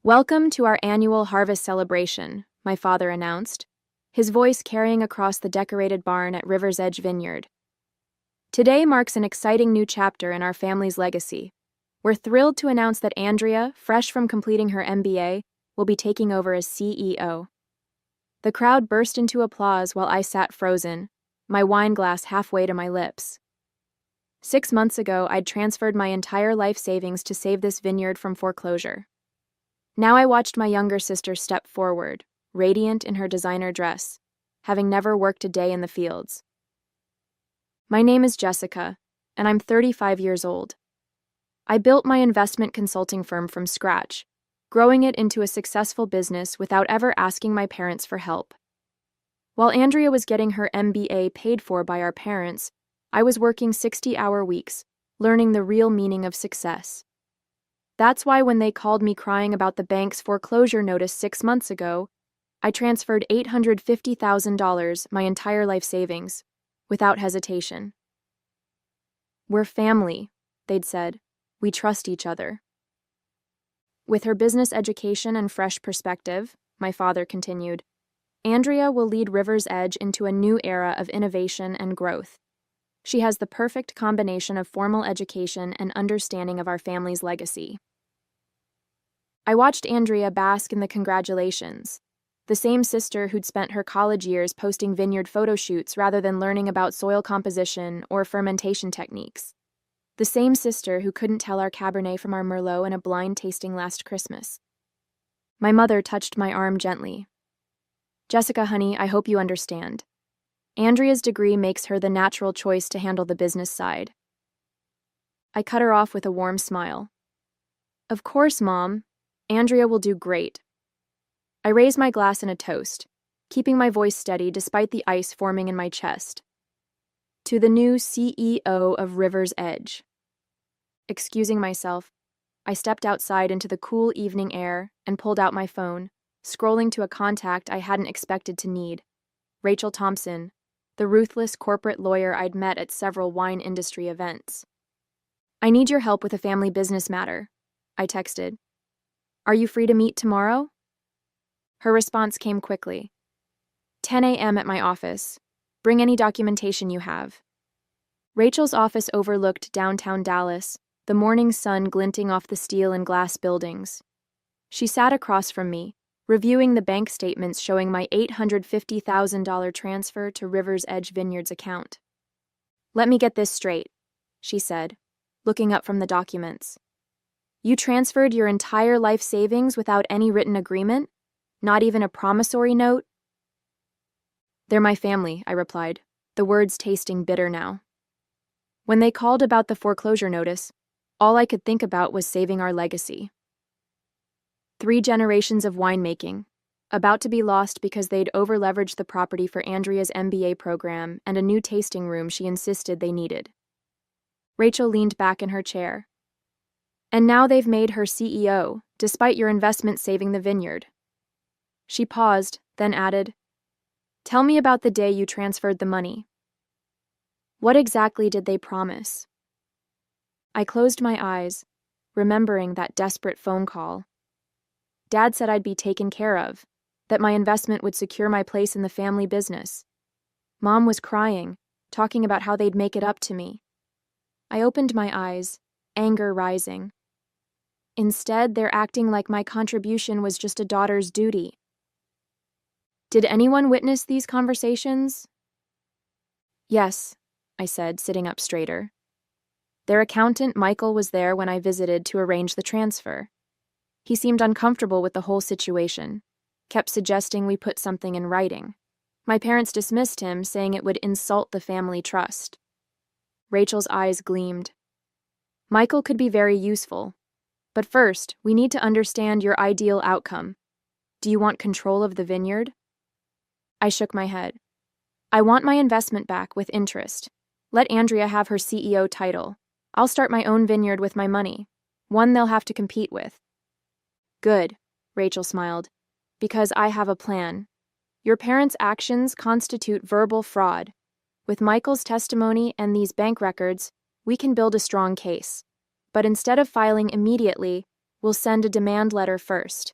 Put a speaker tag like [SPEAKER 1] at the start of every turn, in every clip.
[SPEAKER 1] Welcome to our annual harvest celebration, my father announced, his voice carrying across the decorated barn at River's Edge Vineyard. Today marks an exciting new chapter in our family's legacy. We're thrilled to announce that Andrea, fresh from completing her MBA, will be taking over as CEO. The crowd burst into applause while I sat frozen, my wine glass halfway to my lips. 6 months ago, I'd transferred my entire life savings to save this vineyard from foreclosure. Now I watched my younger sister step forward, radiant in her designer dress, having never worked a day in the fields. My name is Jessica, and I'm 35 years old. I built my investment consulting firm from scratch, growing it into a successful business without ever asking my parents for help. While Andrea was getting her MBA paid for by our parents, I was working 60-hour weeks, learning the real meaning of success. That's why when they called me crying about the bank's foreclosure notice 6 months ago, I transferred $850,000, my entire life savings, without hesitation. "We're family," they'd said. "We trust each other." With her business education and fresh perspective, my father continued, Andrea will lead River's Edge into a new era of innovation and growth. She has the perfect combination of formal education and understanding of our family's legacy. I watched Andrea bask in the congratulations, the same sister who'd spent her college years posting vineyard photo shoots rather than learning about soil composition or fermentation techniques. The same sister who couldn't tell our Cabernet from our Merlot in a blind tasting last Christmas. My mother touched my arm gently. "Jessica, honey, I hope you understand. Andrea's degree makes her the natural choice to handle the business side." I cut her off with a warm smile. "Of course, Mom. Andrea will do great." I raised my glass in a toast, keeping my voice steady despite the ice forming in my chest. "To the new CEO of River's Edge." Excusing myself, I stepped outside into the cool evening air and pulled out my phone, scrolling to a contact I hadn't expected to need. Rachel Thompson, the ruthless corporate lawyer I'd met at several wine industry events. "I need your help with a family business matter," I texted. "Are you free to meet tomorrow?" Her response came quickly. "10 a.m. at my office. Bring any documentation you have." Rachel's office overlooked downtown Dallas, the morning sun glinting off the steel and glass buildings. She sat across from me, reviewing the bank statements showing my $850,000 transfer to River's Edge Vineyard's account. "Let me get this straight," she said, looking up from the documents. "You transferred your entire life savings without any written agreement? Not even a promissory note?" "They're my family," I replied, the words tasting bitter now. When they called about the foreclosure notice, all I could think about was saving our legacy. 3 generations of winemaking, about to be lost because they'd over-leveraged the property for Andrea's MBA program and a new tasting room she insisted they needed. Rachel leaned back in her chair. "And now they've made her CEO, despite your investment saving the vineyard." She paused, then added, "Tell me about the day you transferred the money. What exactly did they promise?" I closed my eyes, remembering that desperate phone call. Dad said I'd be taken care of, that my investment would secure my place in the family business. Mom was crying, talking about how they'd make it up to me. I opened my eyes, anger rising. Instead, they're acting like my contribution was just a daughter's duty. "Did anyone witness these conversations?" "Yes," I said, sitting up straighter. "Their accountant, Michael, was there when I visited to arrange the transfer. He seemed uncomfortable with the whole situation, kept suggesting we put something in writing. My parents dismissed him, saying it would insult the family trust." Rachel's eyes gleamed. "Michael could be very useful. But first, we need to understand your ideal outcome. Do you want control of the vineyard?" I shook my head. "I want my investment back with interest. Let Andrea have her CEO title. I'll start my own vineyard with my money, one they'll have to compete with." "Good," Rachel smiled, "because I have a plan. Your parents' actions constitute verbal fraud. With Michael's testimony and these bank records, we can build a strong case. But instead of filing immediately, we'll send a demand letter first.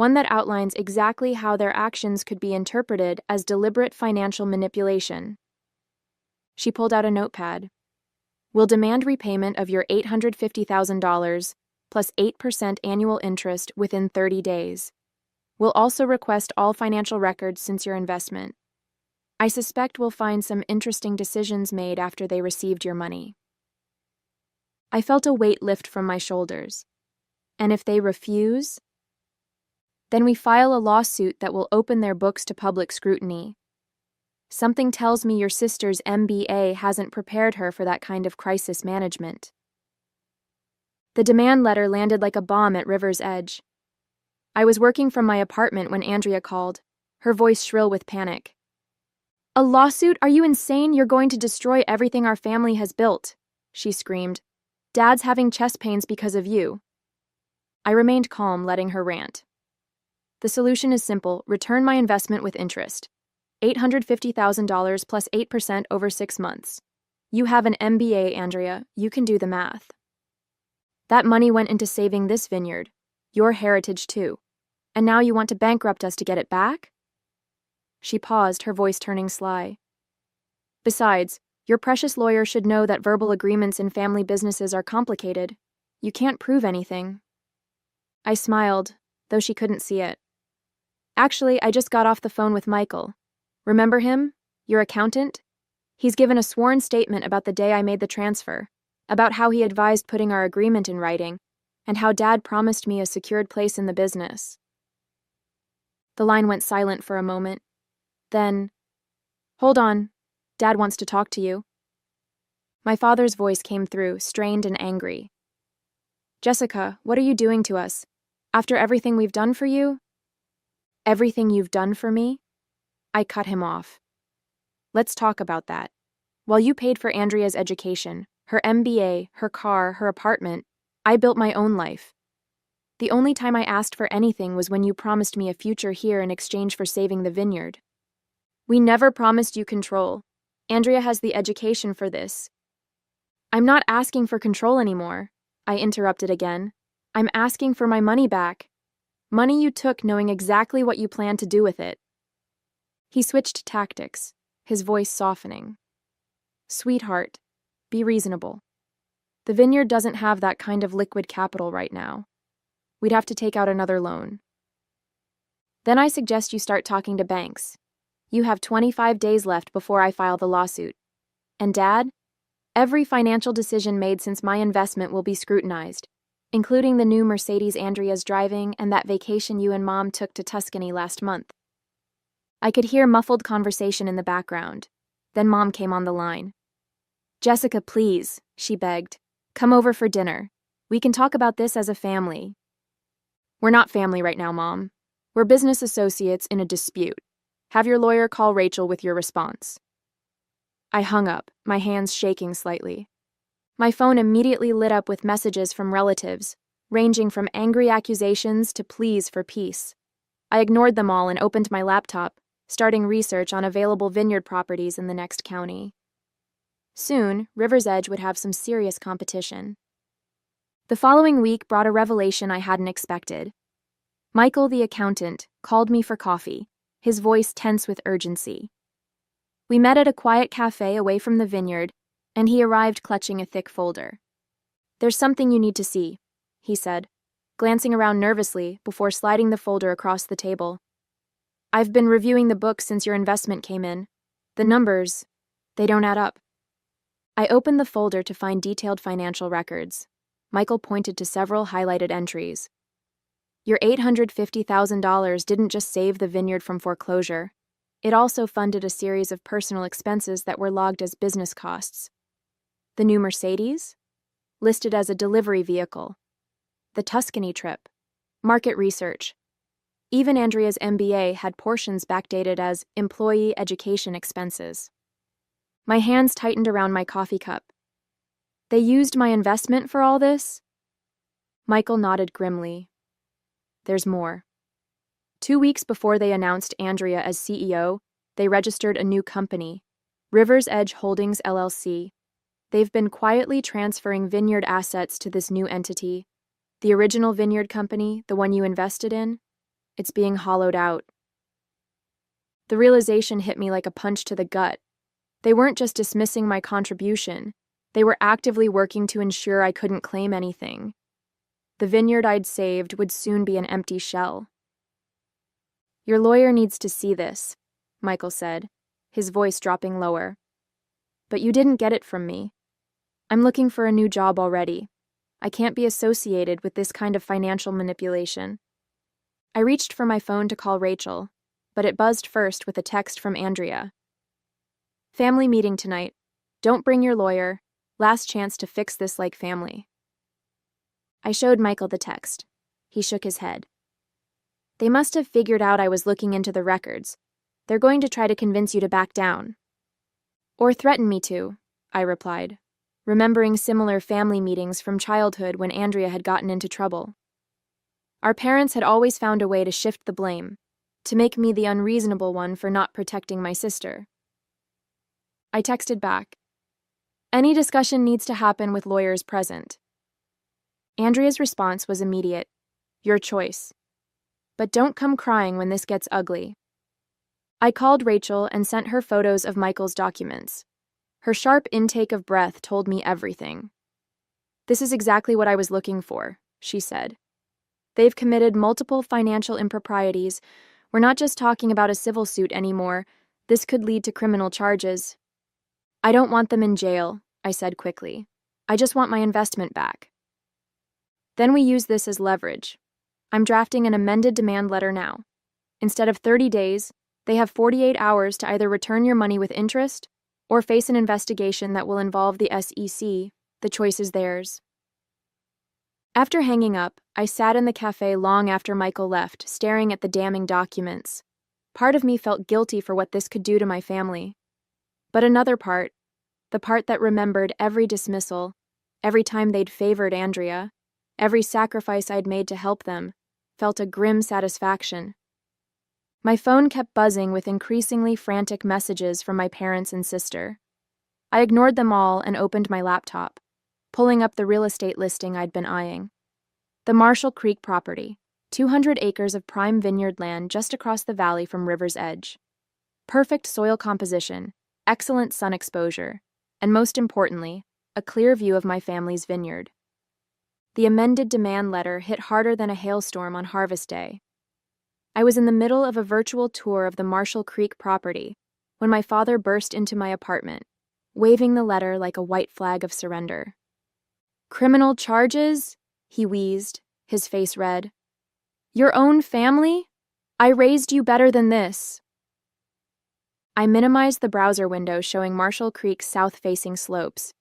[SPEAKER 1] one that outlines exactly how their actions could be interpreted as deliberate financial manipulation. She pulled out a notepad. We'll demand repayment of your $850,000 plus 8% annual interest within 30 days. We'll also request all financial records since your investment. I suspect we'll find some interesting decisions made after they received your money. I felt a weight lift from my shoulders. And if they refuse? Then we file a lawsuit that will open their books to public scrutiny. Something tells me your sister's MBA hasn't prepared her for that kind of crisis management. The demand letter landed like a bomb at River's Edge. I was working from my apartment when Andrea called, her voice shrill with panic. "A lawsuit? Are you insane? You're going to destroy everything our family has built," she screamed. "Dad's having chest pains because of you." I remained calm, letting her rant. The solution is simple: return my investment with interest. $850,000 plus 8% over 6 months. You have an MBA, Andrea. You can do the math. That money went into saving this vineyard, your heritage too. And now you want to bankrupt us to get it back? She paused, her voice turning sly. Besides, your precious lawyer should know that verbal agreements in family businesses are complicated. You can't prove anything. I smiled, though she couldn't see it. Actually, I just got off the phone with Michael. Remember him? Your accountant? He's given a sworn statement about the day I made the transfer, about how he advised putting our agreement in writing, and how Dad promised me a secured place in the business. The line went silent for a moment. Then, "Hold on. Dad wants to talk to you." My father's voice came through, strained and angry. "Jessica, what are you doing to us? After everything we've done for you?" "Everything you've done for me?" I cut him off. "Let's talk about that. While you paid for Andrea's education, her MBA, her car, her apartment, I built my own life. The only time I asked for anything was when you promised me a future here in exchange for saving the vineyard. We never promised you control. Andrea has the education for this." "I'm not asking for control anymore," I interrupted again. "I'm asking for my money back. Money you took knowing exactly what you planned to do with it." He switched tactics, his voice softening. "Sweetheart, be reasonable. The vineyard doesn't have that kind of liquid capital right now. We'd have to take out another loan. Then I suggest you start talking to banks. You have 25 days left before I file the lawsuit. And Dad, every financial decision made since my investment will be scrutinized, including the new Mercedes Andrea's driving and that vacation you and Mom took to Tuscany last month." I could hear muffled conversation in the background. Then Mom came on the line. "Jessica, please," she begged. "Come over for dinner. We can talk about this as a family." "We're not family right now, Mom. We're business associates in a dispute. Have your lawyer call Rachel with your response." I hung up, my hands shaking slightly. My phone immediately lit up with messages from relatives, ranging from angry accusations to pleas for peace. I ignored them all and opened my laptop, starting research on available vineyard properties in the next county. Soon, River's Edge would have some serious competition. The following week brought a revelation I hadn't expected. Michael, the accountant, called me for coffee, his voice tense with urgency. We met at a quiet cafe away from the vineyard, and he arrived clutching a thick folder. "There's something you need to see," he said, glancing around nervously before sliding the folder across the table. "I've been reviewing the books since your investment came in. The numbers, they don't add up." I opened the folder to find detailed financial records. Michael pointed to several highlighted entries. "Your $850,000 didn't just save the vineyard from foreclosure. It also funded a series of personal expenses that were logged as business costs. The new Mercedes? Listed as a delivery vehicle. The Tuscany trip. Market research. Even Andrea's MBA had portions backdated as employee education expenses." My hands tightened around my coffee cup. "They used my investment for all this?" Michael nodded grimly. "There's more. 2 weeks before they announced Andrea as CEO, they registered a new company, River's Edge Holdings LLC. They've been quietly transferring vineyard assets to this new entity. The original vineyard company, the one you invested in, It's being hollowed out. The realization hit me like a punch to the gut. They weren't just dismissing my contribution. They were actively working to ensure I couldn't claim anything. The vineyard I'd saved would soon be an empty shell. "Your lawyer needs to see this," Michael said, his voice dropping lower. "But you didn't get it from me. I'm looking for a new job already. I can't be associated with this kind of financial manipulation." I reached for my phone to call Rachel, but it buzzed first with a text from Andrea. "Family meeting tonight. Don't bring your lawyer. Last chance to fix this like family." I showed Michael the text. He shook his head. "They must have figured out I was looking into the records. They're going to try to convince you to back down." "Or threaten me to," I replied, remembering similar family meetings from childhood when Andrea had gotten into trouble. Our parents had always found a way to shift the blame, to make me the unreasonable one for not protecting my sister. I texted back, "Any discussion needs to happen with lawyers present." Andrea's response was immediate, "Your choice. But don't come crying when this gets ugly." I called Rachel and sent her photos of Michael's documents. Her sharp intake of breath told me everything. "This is exactly what I was looking for," she said. "They've committed multiple financial improprieties. We're not just talking about a civil suit anymore. This could lead to criminal charges." "I don't want them in jail," I said quickly. "I just want my investment back." "Then we use this as leverage. I'm drafting an amended demand letter now. Instead of 30 days, they have 48 hours to either return your money with interest or face an investigation that will involve the SEC. The choice is theirs." After hanging up, I sat in the cafe long after Michael left, staring at the damning documents. Part of me felt guilty for what this could do to my family. But another part, the part that remembered every dismissal, every time they'd favored Andrea, every sacrifice I'd made to help them, felt a grim satisfaction. My phone kept buzzing with increasingly frantic messages from my parents and sister. I ignored them all and opened my laptop, pulling up the real estate listing I'd been eyeing. The Marshall Creek property, 200 acres of prime vineyard land just across the valley from River's Edge. Perfect soil composition, excellent sun exposure, and most importantly, a clear view of my family's vineyard. The amended demand letter hit harder than a hailstorm on harvest day. I was in the middle of a virtual tour of the Marshall Creek property when my father burst into my apartment, waving the letter like a white flag of surrender. "Criminal charges?" he wheezed, his face red. "Your own family? I raised you better than this." I minimized the browser window showing Marshall Creek's south-facing slopes.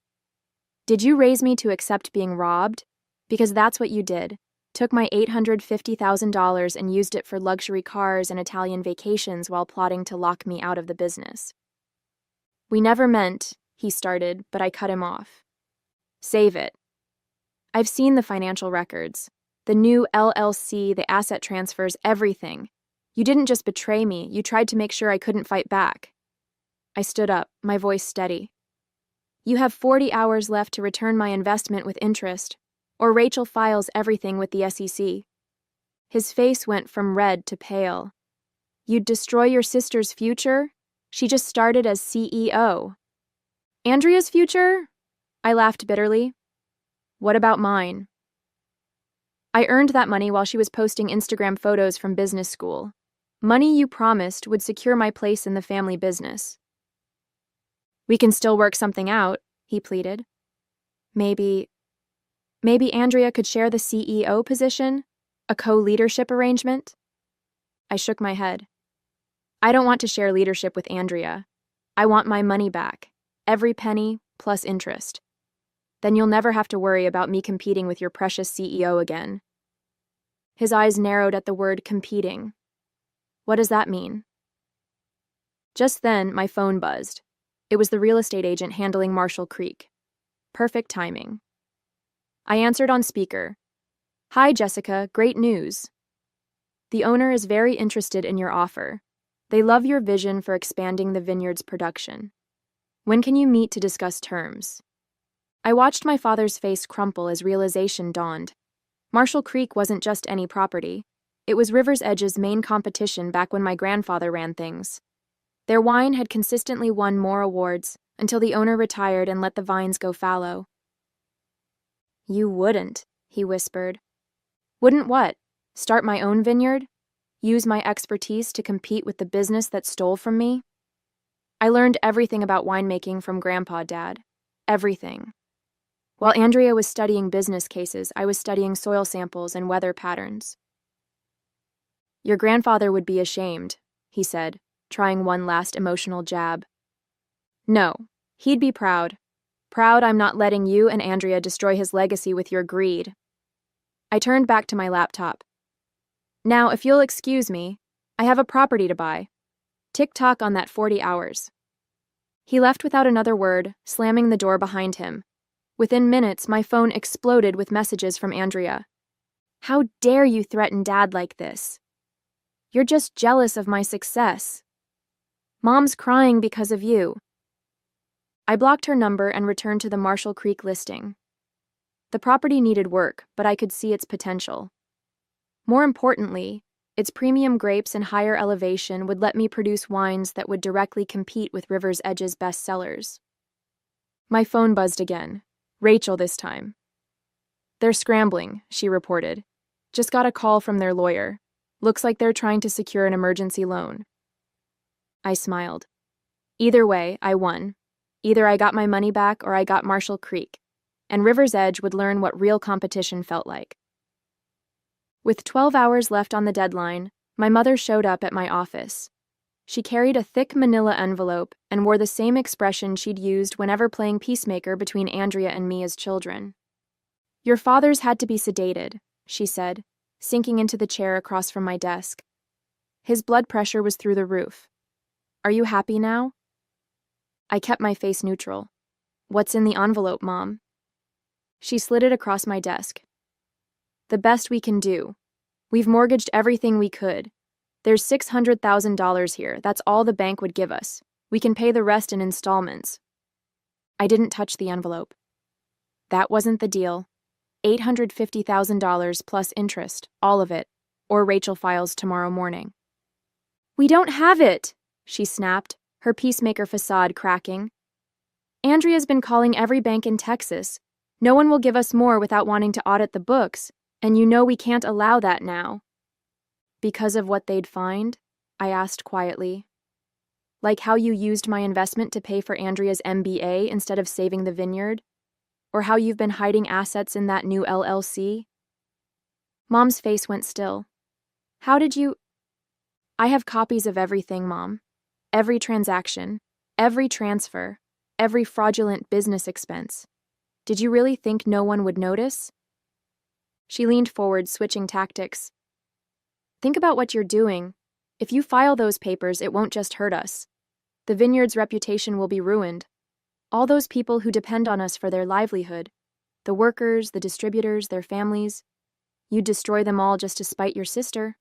[SPEAKER 1] "Did you raise me to accept being robbed? Because that's what you did. Took my $850,000 and used it for luxury cars and Italian vacations while plotting to lock me out of the business." "We never meant," he started, but I cut him off. "Save it. I've seen the financial records. The new LLC, the asset transfers, everything. You didn't just betray me, you tried to make sure I couldn't fight back." I stood up, my voice steady. "You have 40 hours left to return my investment with interest, or Rachel files everything with the SEC. His face went from red to pale. "You'd destroy your sister's future? She just started as CEO. "Andrea's future?" I laughed bitterly. "What about mine? I earned that money while she was posting Instagram photos from business school. Money you promised would secure my place in the family business." "We can still work something out," he pleaded. Maybe Andrea could share the CEO position? A co-leadership arrangement?" I shook my head. "I don't want to share leadership with Andrea. I want my money back, every penny plus interest. Then you'll never have to worry about me competing with your precious CEO again." His eyes narrowed at the word competing. "What does that mean?" Just then, my phone buzzed. It was the real estate agent handling Marshall Creek. Perfect timing. I answered on speaker. "Hi, Jessica, great news. The owner is very interested in your offer. They love your vision for expanding the vineyard's production. When can you meet to discuss terms?" I watched my father's face crumple as realization dawned. Marshall Creek wasn't just any property. It was River's Edge's main competition back when my grandfather ran things. Their wine had consistently won more awards until the owner retired and let the vines go fallow. "You wouldn't," he whispered. "Wouldn't what? Start my own vineyard? Use my expertise to compete with the business that stole from me?" I learned everything about winemaking from Grandpa, Dad. Everything. While Andrea was studying business cases, I was studying soil samples and weather patterns. "Your grandfather would be ashamed," he said, trying one last emotional jab. "No, he'd be proud. Proud I'm not letting you and Andrea destroy his legacy with your greed." I turned back to my laptop. "Now, if you'll excuse me, I have a property to buy. Tick-tock on that 40 hours. He left without another word, slamming the door behind him. Within minutes, my phone exploded with messages from Andrea. "How dare you threaten Dad like this? You're just jealous of my success. Mom's crying because of you." I blocked her number and returned to the Marshall Creek listing. The property needed work, but I could see its potential. More importantly, its premium grapes and higher elevation would let me produce wines that would directly compete with River's Edge's best sellers. My phone buzzed again. Rachel this time. "They're scrambling," she reported. "Just got a call from their lawyer. Looks like they're trying to secure an emergency loan." I smiled. Either way, I won. Either I got my money back or I got Marshall Creek, and River's Edge would learn what real competition felt like. With 12 hours left on the deadline, my mother showed up at my office. She carried a thick manila envelope and wore the same expression she'd used whenever playing peacemaker between Andrea and me as children. "Your father's had to be sedated," she said, sinking into the chair across from my desk. "His blood pressure was through the roof. Are you happy now?" I kept my face neutral. "What's in the envelope, Mom?" She slid it across my desk. "The best we can do. We've mortgaged everything we could. There's $600,000 here. That's all the bank would give us. We can pay the rest in installments." I didn't touch the envelope. That wasn't the deal. $850,000 plus interest, all of it, or Rachel files tomorrow morning. "We don't have it," she snapped, her peacemaker facade cracking. "Andrea's been calling every bank in Texas. No one will give us more without wanting to audit the books, and you know we can't allow that now." "Because of what they'd find?" I asked quietly. "Like how you used my investment to pay for Andrea's MBA instead of saving the vineyard? Or how you've been hiding assets in that new LLC?" Mom's face went still. "How did you—" "I have copies of everything, Mom. Every transaction, every transfer, every fraudulent business expense. Did you really think no one would notice?" She leaned forward, switching tactics. "Think about what you're doing. If you file those papers, it won't just hurt us. The vineyard's reputation will be ruined. All those people who depend on us for their livelihood, the workers, the distributors, their families, you'd destroy them all just to spite your sister."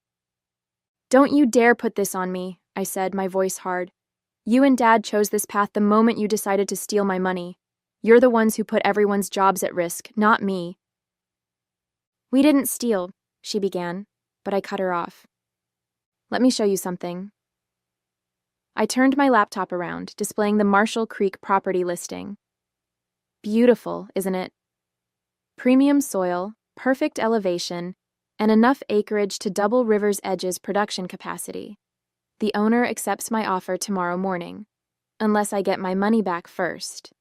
[SPEAKER 1] "Don't you dare put this on me," I said, my voice hard. "You and Dad chose this path the moment you decided to steal my money. You're the ones who put everyone's jobs at risk, not me." "We didn't steal," she began, but I cut her off. "Let me show you something." I turned my laptop around, displaying the Marshall Creek property listing. Beautiful, isn't it? Premium soil, perfect elevation, and enough acreage to double River's Edge's production capacity. The owner accepts my offer tomorrow morning, unless I get my money back first.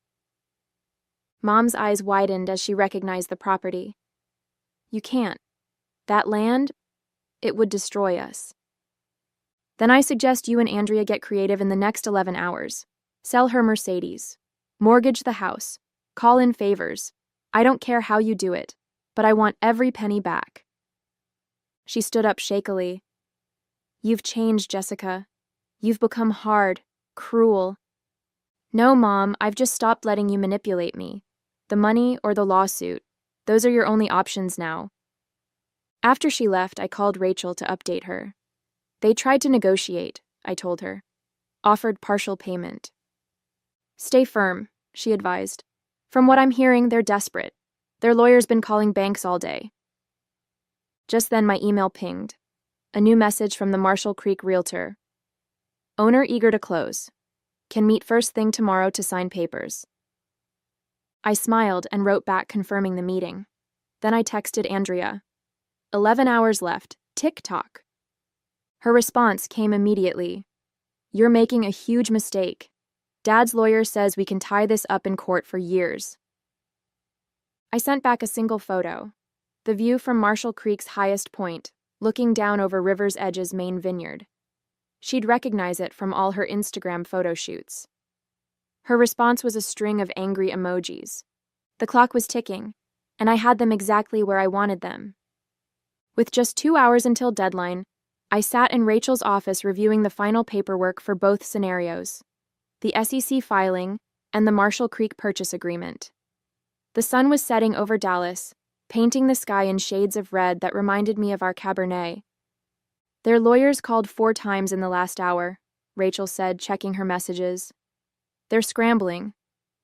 [SPEAKER 1] Mom's eyes widened as she recognized the property. "You can't. That land, it would destroy us." "Then I suggest you and Andrea get creative in the next 11 hours. Sell her Mercedes. Mortgage the house. Call in favors. I don't care how you do it, but I want every penny back." She stood up shakily. "You've changed, Jessica. You've become hard, cruel." "No, Mom, I've just stopped letting you manipulate me. The money or the lawsuit, those are your only options now." After she left, I called Rachel to update her. "They tried to negotiate," I told her. "Offered partial payment." "Stay firm," she advised. "From what I'm hearing, they're desperate. Their lawyer's been calling banks all day." Just then my email pinged. A new message from the Marshall Creek realtor. Owner eager to close. Can meet first thing tomorrow to sign papers. I smiled and wrote back confirming the meeting. Then I texted Andrea. 11 hours left. Tick-tock. Her response came immediately. You're making a huge mistake. Dad's lawyer says we can tie this up in court for years. I sent back a single photo. The view from Marshall Creek's highest point, looking down over River's Edge's main vineyard. She'd recognize it from all her Instagram photo shoots. Her response was a string of angry emojis. The clock was ticking, and I had them exactly where I wanted them. With just 2 hours until deadline, I sat in Rachel's office reviewing the final paperwork for both scenarios, the SEC filing and the Marshall Creek purchase agreement. The sun was setting over Dallas, painting the sky in shades of red that reminded me of our Cabernet. Their lawyers called 4 times in the last hour, Rachel said, checking her messages. They're scrambling.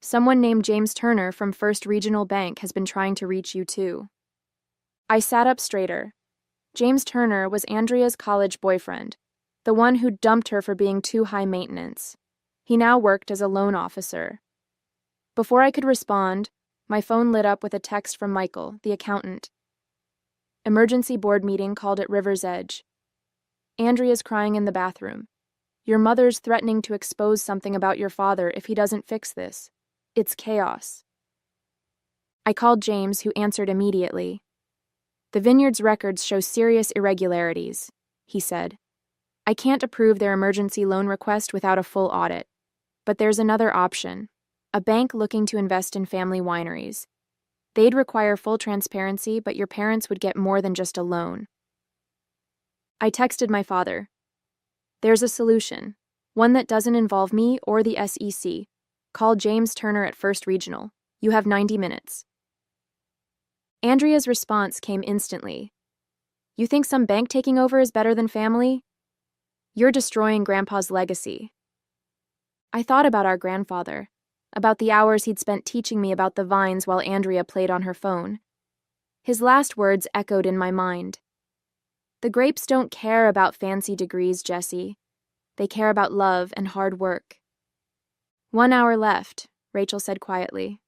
[SPEAKER 1] Someone named James Turner from First Regional Bank has been trying to reach you too. I sat up straighter. James Turner was Andrea's college boyfriend, the one who dumped her for being too high maintenance. He now worked as a loan officer. Before I could respond, my phone lit up with a text from Michael, the accountant. Emergency board meeting called at River's Edge. Andrea's crying in the bathroom. Your mother's threatening to expose something about your father if he doesn't fix this. It's chaos. I called James, who answered immediately. The Vineyard's records show serious irregularities, he said. I can't approve their emergency loan request without a full audit. But there's another option. A bank looking to invest in family wineries. They'd require full transparency, but your parents would get more than just a loan. I texted my father. There's a solution, one that doesn't involve me or the SEC. Call James Turner at First Regional. You have 90 minutes. Andrea's response came instantly. You think some bank taking over is better than family? You're destroying Grandpa's legacy. I thought about our grandfather, about the hours he'd spent teaching me about the vines while Andrea played on her phone. His last words echoed in my mind. The grapes don't care about fancy degrees, Jesse. They care about love and hard work. 1 hour left, Rachel said quietly.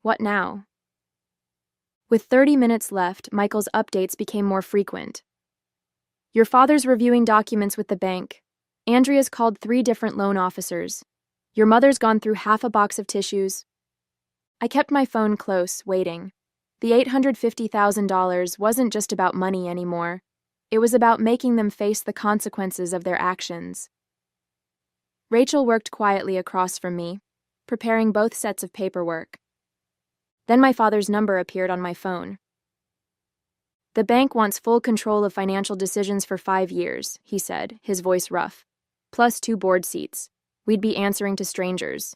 [SPEAKER 1] What now? With 30 minutes left, Michael's updates became more frequent. Your father's reviewing documents with the bank. Andrea's called 3 different loan officers. Your mother's gone through half a box of tissues. I kept my phone close, waiting. The $850,000 wasn't just about money anymore. It was about making them face the consequences of their actions. Rachel worked quietly across from me, preparing both sets of paperwork. Then my father's number appeared on my phone. The bank wants full control of financial decisions for 5 years, he said, his voice rough. Plus 2 board seats. We'd be answering to strangers.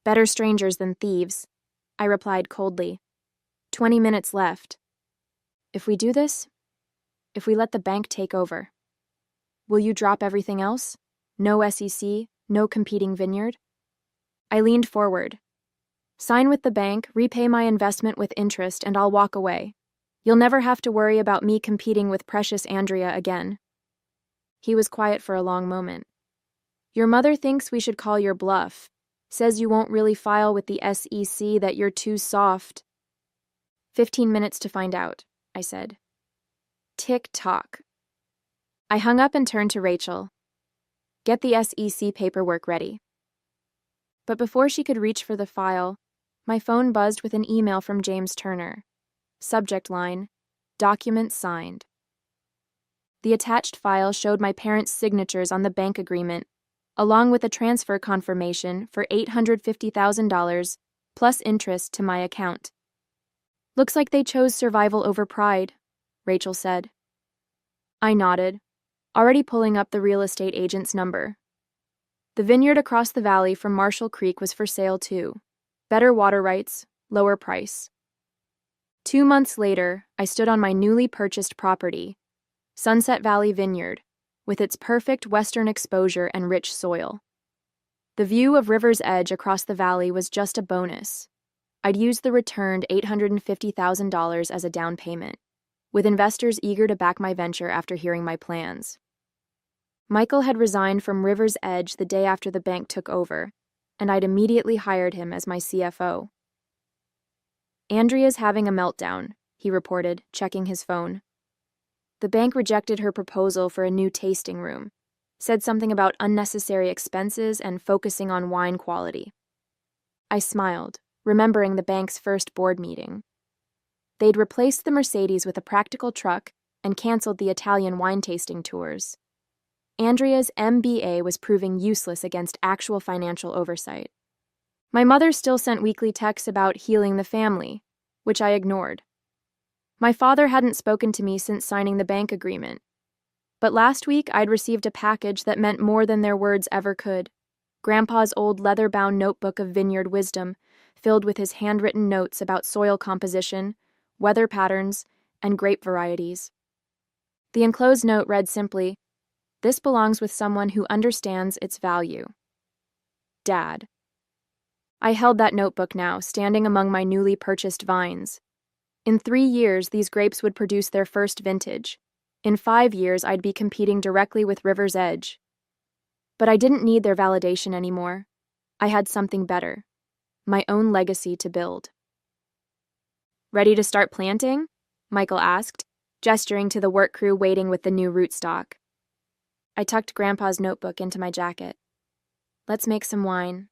[SPEAKER 1] Better strangers than thieves, I replied coldly. 20 minutes left. If we do this, if we let the bank take over, will you drop everything else? No SEC, no competing Vineyard? I leaned forward. Sign with the bank, repay my investment with interest, and I'll walk away. You'll never have to worry about me competing with precious Andrea again. He was quiet for a long moment. Your mother thinks we should call your bluff. Says you won't really file with the SEC, that you're too soft. 15 minutes to find out, I said. Tick-tock. I hung up and turned to Rachel. Get the SEC paperwork ready. But before she could reach for the file, my phone buzzed with an email from James Turner. Subject line, document signed. The attached file showed my parents' signatures on the bank agreement, along with a transfer confirmation for $850,000 plus interest to my account. Looks like they chose survival over pride, Rachel said. I nodded, already pulling up the real estate agent's number. The vineyard across the valley from Marshall Creek was for sale too. Better water rights, lower price. 2 months later, I stood on my newly purchased property, Sunset Valley Vineyard, with its perfect western exposure and rich soil. The view of River's Edge across the valley was just a bonus. I'd used the returned $850,000 as a down payment. with investors eager to back my venture after hearing my plans. Michael had resigned from River's Edge the day after the bank took over, and I'd immediately hired him as my CFO. "Andrea's having a meltdown," he reported, checking his phone. The bank rejected her proposal for a new tasting room, said something about unnecessary expenses and focusing on wine quality. I smiled, remembering the bank's first board meeting. They'd replaced the Mercedes with a practical truck and canceled the Italian wine tasting tours. Andrea's MBA was proving useless against actual financial oversight. My mother still sent weekly texts about healing the family, which I ignored. My father hadn't spoken to me since signing the bank agreement. But last week I'd received a package that meant more than their words ever could. Grandpa's old leather-bound notebook of Vineyard wisdom, filled with his handwritten notes about soil composition, weather patterns, and grape varieties. The enclosed note read simply, "This belongs with someone who understands its value. Dad." I held that notebook now, standing among my newly purchased vines. In 3 years, these grapes would produce their first vintage. In 5 years, I'd be competing directly with River's Edge. But I didn't need their validation anymore. I had something better, my own legacy to build. "Ready to start planting?" Michael asked, gesturing to the work crew waiting with the new rootstock. I tucked Grandpa's notebook into my jacket. "Let's make some wine."